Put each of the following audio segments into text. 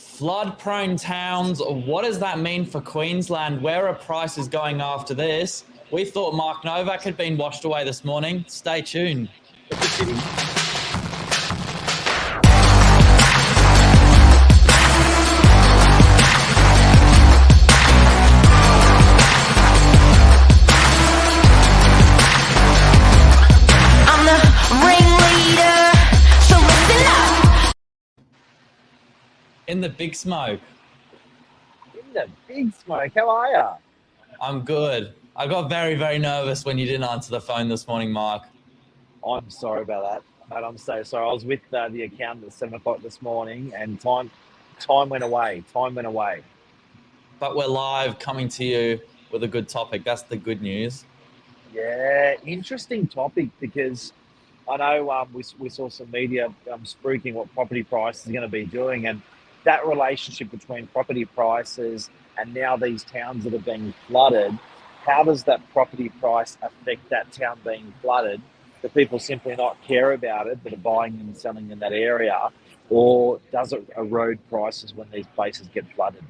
Flood-prone towns, what does that mean for Queensland? Where are prices going after this? We thought Mark Novak had been washed away this morning. Stay tuned. In the big smoke. In the big smoke. How are you? I'm good. I got very, very nervous when you didn't answer the phone this morning, Mark. I'm sorry about that, but I'm so sorry. I was with the accountant at 7 o'clock this morning, and time went away. But we're live, coming to you with a good topic. That's the good news. Yeah, interesting topic, because I know we saw some media spruiking what property prices are going to be doing, and that relationship between property prices and now these towns that are being flooded. How does that property price affect that town being flooded? Do people simply not care about it that are buying and selling in that area, or does it erode prices when these places get flooded?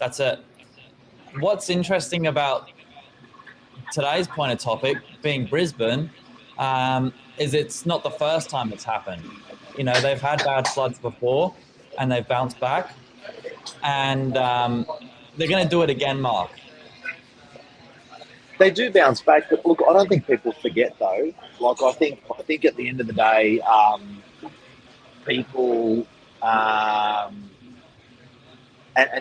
That's it. What's interesting about today's point of topic being Brisbane is it's not the first time it's happened. You know, they've had bad floods before and they've bounced back, and they're going to do it again, Mark. They do bounce back, but look, I don't think people forget though. Like, I think at the end of the day, people, and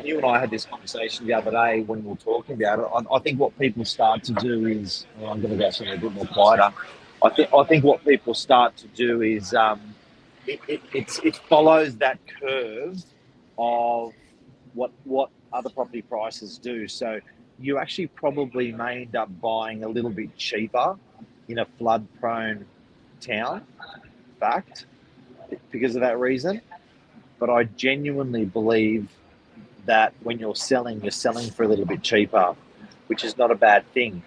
you and I had this conversation the other day when we were talking about it. I think what people start to do is, well, I'm going to go something a bit more quieter. I think what people start to do is it follows that curve of what other property prices do. So you actually probably may end up buying a little bit cheaper in a flood-prone town, fact, because of that reason. But I genuinely believe that when you're selling for a little bit cheaper, which is not a bad thing.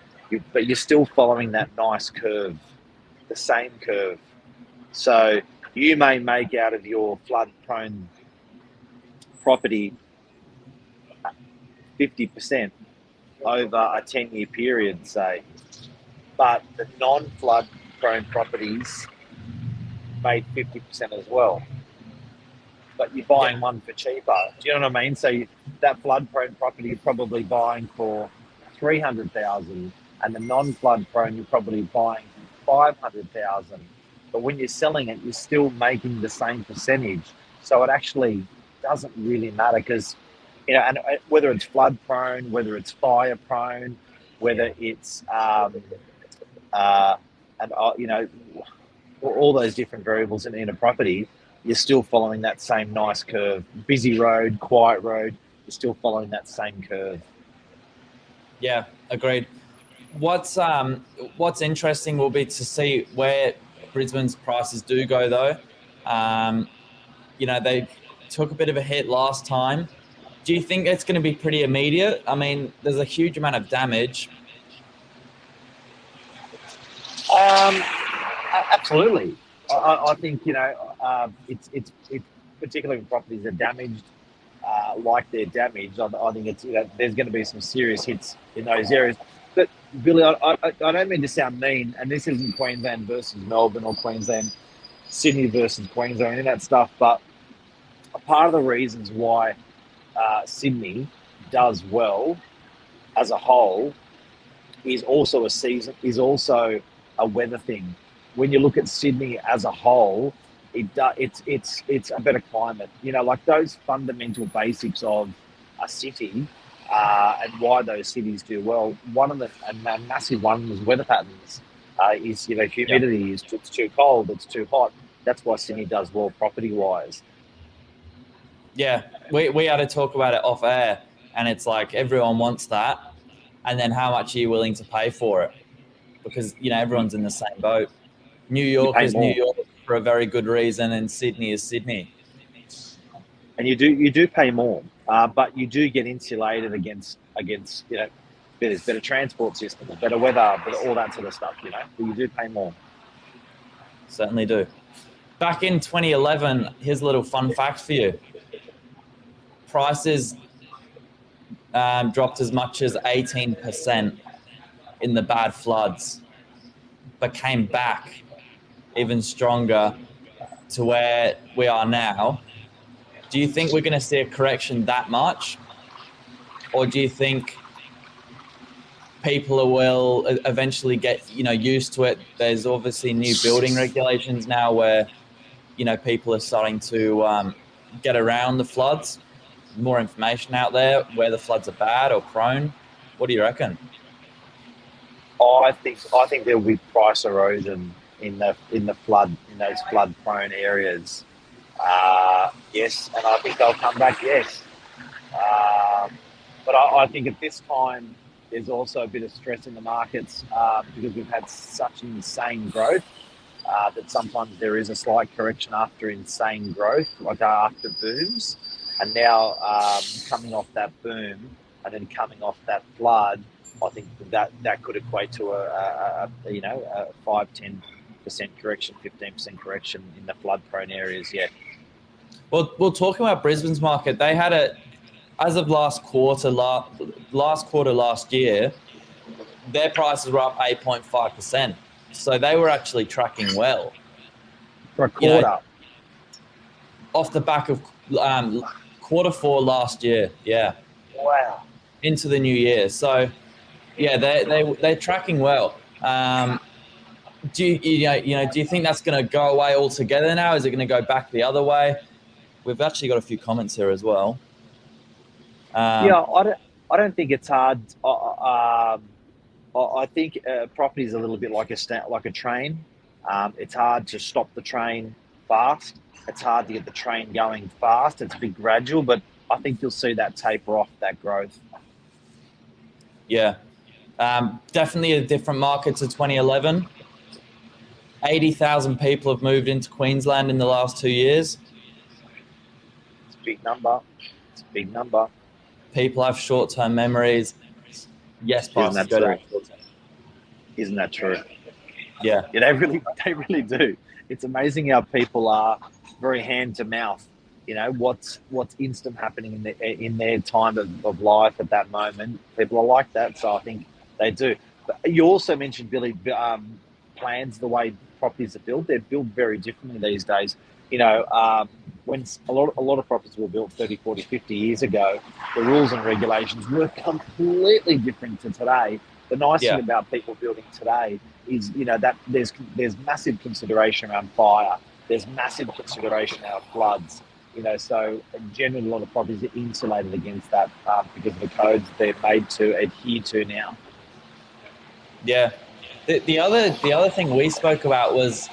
But you're still following that nice curve, the same curve. So you may make out of your flood-prone property 50% over a 10-year period, say. But the non-flood prone properties made 50% as well. But you're buying one for cheaper. Do you know what I mean? So that flood prone property you're probably buying for 300,000, and the non-flood prone you're probably buying 500,000. But when you're selling it, you're still making the same percentage. So it actually doesn't really matter, because, you know, and whether it's flood prone, whether it's fire prone, whether it's you know, all those different variables in a property, you're still following that same nice curve. Busy road, quiet road, you're still following that same curve. Yeah, agreed. What's interesting will be to see where Brisbane's prices do go, though. You know, they took a bit of a hit last time. Do you think it's going to be pretty immediate? I mean, there's a huge amount of damage. Absolutely. I think, you know, it's particularly when properties are damaged, like they're damaged. I think it's, you know, there's going to be some serious hits in those areas. But Billy, I don't mean to sound mean, and this isn't Queensland versus Melbourne or Queensland, Sydney versus Queensland, any of that stuff. But a part of the reasons why Sydney does well as a whole is also a weather thing. When you look at Sydney as a whole, it's a better climate. You know, like those fundamental basics of a city and why those cities do well. One of a massive one was weather patterns. Is, you know, humidity. It's too cold, it's too hot. That's why Sydney does well property wise. Yeah, we had to talk about it off air, and it's like everyone wants that, and then how much are you willing to pay for it? Because, you know, everyone's in the same boat. New York is New York for a very good reason, and Sydney is Sydney. And you do pay more, but you do get insulated against you know, there's better transport systems, better weather, all that sort of stuff. You know, but you do pay more. Certainly do. back in 2011, here's a little fun fact for you. Prices dropped as much as 18% in the bad floods, but came back even stronger to where we are now. Do you think we're going to see a correction that much? Or do you think people will eventually get, used to it? There's obviously new building regulations now where, people are starting to get around the floods. More information out there where the floods are bad or prone. What do you reckon? I think there will be price erosion in those flood prone areas. Yes, and I think they'll come back. Yes, but I think at this time there's also a bit of stress in the markets because we've had such insane growth that sometimes there is a slight correction after insane growth, like after booms, and now coming off that boom and then coming off that flood. I think that could equate to a 5-10% correction, 15% correction in the flood-prone areas. Yeah. Well, we'll talk about Brisbane's market. They had as of last quarter last year, their prices were up 8.5%. So they were actually tracking well For a quarter. Off the back of quarter 4 last year. Yeah. Wow. Into the new year. So. Yeah, they're tracking well. Do you think that's going to go away altogether now? Is it going to go back the other way? We've actually got a few comments here as well. I don't think it's hard. I think property is a little bit like a train. It's hard to stop the train fast. It's hard to get the train going fast. It's a bit gradual, but I think you'll see that taper off, that growth. Yeah. Definitely a different market to 2011. 80,000 people have moved into Queensland in the last 2 years. It's a big number. People have short-term memories. Yes, prices go down. Isn't that true? Yeah. They really do. It's amazing how people are very hand to mouth. What's instant happening in their time of life at that moment. People are like that, so I think they do. But you also mentioned, Billy, plans, the way properties are built. They're built very differently these days. When a lot of properties were built 30, 40, 50 years ago, the rules and regulations were completely different to today. The nice thing about people building today is, that there's massive consideration around fire. There's massive consideration around floods. So generally a lot of properties are insulated against that because of the codes they're made to adhere to now. Yeah. The other thing we spoke about was,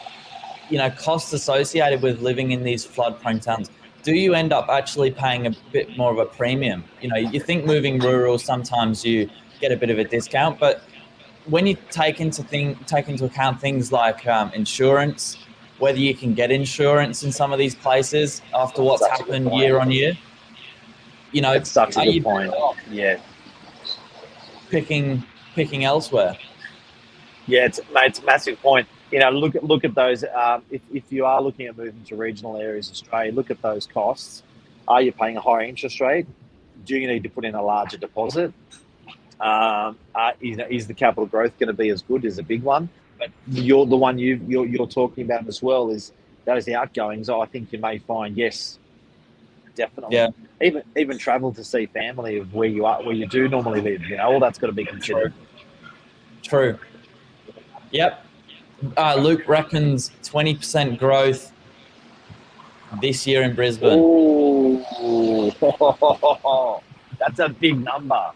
costs associated with living in these flood-prone towns. Do you end up actually paying a bit more of a premium? You think moving rural, sometimes you get a bit of a discount, but when you take into account things like insurance, whether you can get insurance in some of these places after what's happened year on year, it's such a good point. Yeah. Picking elsewhere. Yeah, it's a massive point. Look at those. If you are looking at moving to regional areas of Australia, look at those costs. Are you paying a higher interest rate? Do you need to put in a larger deposit? Is the capital growth going to be as good as a big one? But the one you're talking about as well is those outgoings. I think you may find, yes, definitely. Yeah. Even travel to see family of where you do normally live. All that's got to be considered. True. Yep. Luke reckons 20% growth this year in Brisbane. Ooh. That's a big number.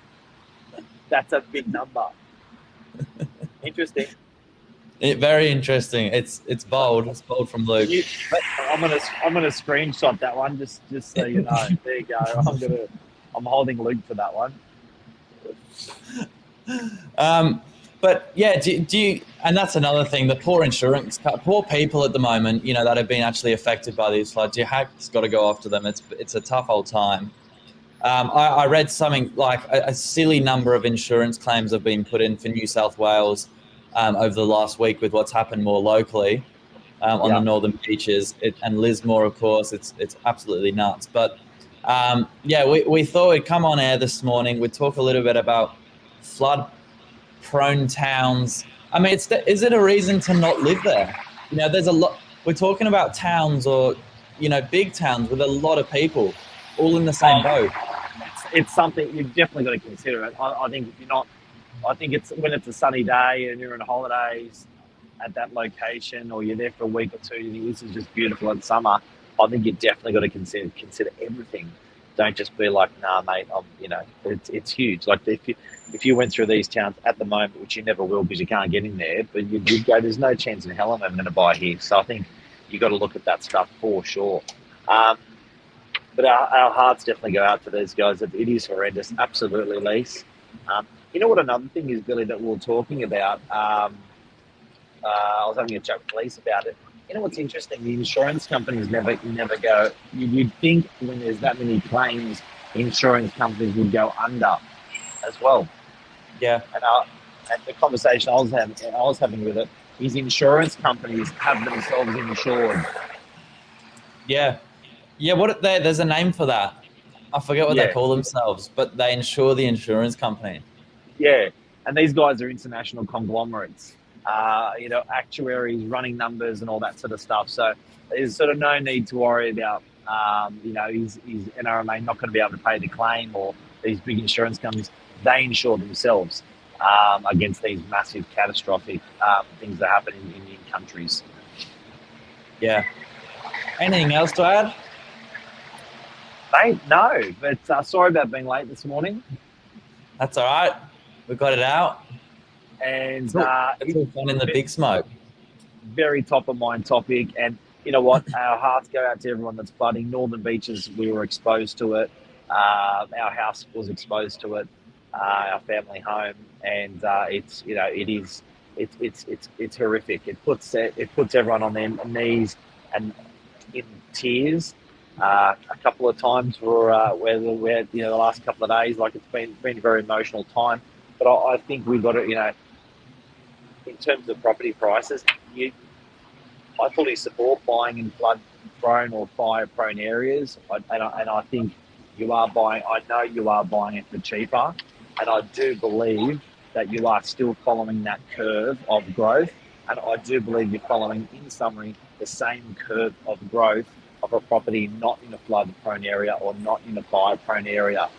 Interesting. Very interesting. It's bold. It's bold from Luke. I'm gonna screenshot that one just so you know. There you go. I'm holding Luke for that one. But yeah, do you? And that's another thing. The poor people at the moment, that have been actually affected by these floods. You have got to go after them. It's a tough old time. I read something like a silly number of insurance claims have been put in for New South Wales over the last week with what's happened more locally. on the northern beaches, and Lismore, of course. It's absolutely nuts. But we thought we'd come on air this morning. We'd talk a little bit about flood-prone towns. I mean, is it a reason to not live there? There's a lot. We're talking about towns or big towns with a lot of people, all in the same boat. It's something you've definitely got to consider. It. I think if you're not. I think it's when it's a sunny day and you're on holidays at that location, or you're there for a week or two, you think this is just beautiful in summer. I think you definitely got to consider everything. Don't just be like, nah, mate. It's huge. Like if you went through these towns at the moment, which you never will because you can't get in there, but you'd go, there's no chance in hell I'm going to buy here. So I think you got to look at that stuff for sure. But our hearts definitely go out to these guys. It is horrendous. Absolutely, Lise. You know what another thing is, Billy, that we were talking about? I was having a chat with Lise about it. You know what's interesting? The insurance companies never go. You'd think when there's that many claims, insurance companies would go under as well. Yeah. And the conversation I was having with it is insurance companies have themselves insured. Yeah. Yeah, there's a name for that. I forget what they call themselves, but they insure the insurance company. Yeah, and these guys are international conglomerates. Actuaries, running numbers, and all that sort of stuff. So there's sort of no need to worry about, is NRMA not going to be able to pay the claim, or these big insurance companies. They insure themselves against these massive catastrophic things that happen in countries. Yeah. Anything else to add? Mate, no, but sorry about being late this morning. That's all right. We got it out. And it's all fun in the big smoke. Very top of mind topic. And you know what? Our hearts go out to everyone that's flooding. Northern Beaches, we were exposed to it. Our house was exposed to it. Our family home, and it's horrific. It puts everyone on their knees and in tears. A couple of times where we had the last couple of days, like it's been a very emotional time. But I think we've got to, in terms of property prices, I fully support buying in flood-prone or fire-prone areas, and I think you are buying. I know you are buying it for cheaper, and I do believe that you are still following that curve of growth, and I do believe you're following, in summary, the same curve of growth of a property not in a flood-prone area or not in a fire-prone area.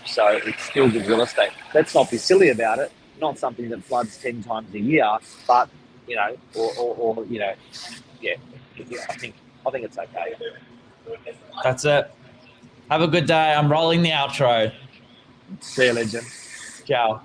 So it's still good real estate. Let's not be silly about it. Not something that floods 10 times a year, but I think it's okay. That's it. Have a good day. I'm rolling the outro. See you, legend. Ciao.